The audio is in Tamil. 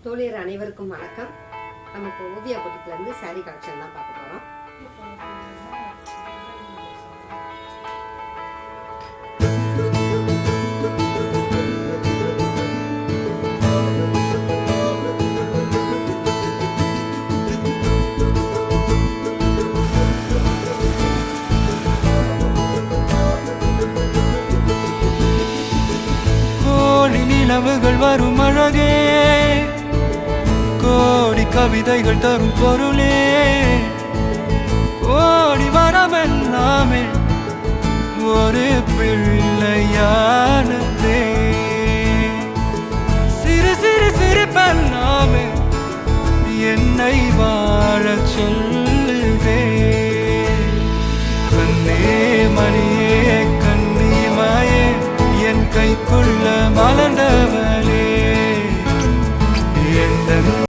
தோழியர் அனைவருக்கும் வணக்கம். நம்ம இப்போ ஓவியா பொட்டிக்ல இருந்து சாரி கலெக்ஷன் தான் பார்க்க போறோம். கோடி நிலவுகள் வரும் அழகே, கோடி கவிதைகள் தரும் பொருளே, கோடி வரமெல்லாமே ஒரு பிள்ளையானதே. சிறு சிறு சிரிப்பெல்லாமே என்னை வாழச் சொல்லுதே. கண்ணே மணியே கண்ணிமாயே என் கைக்குள்ள மலர்ந்தவளே.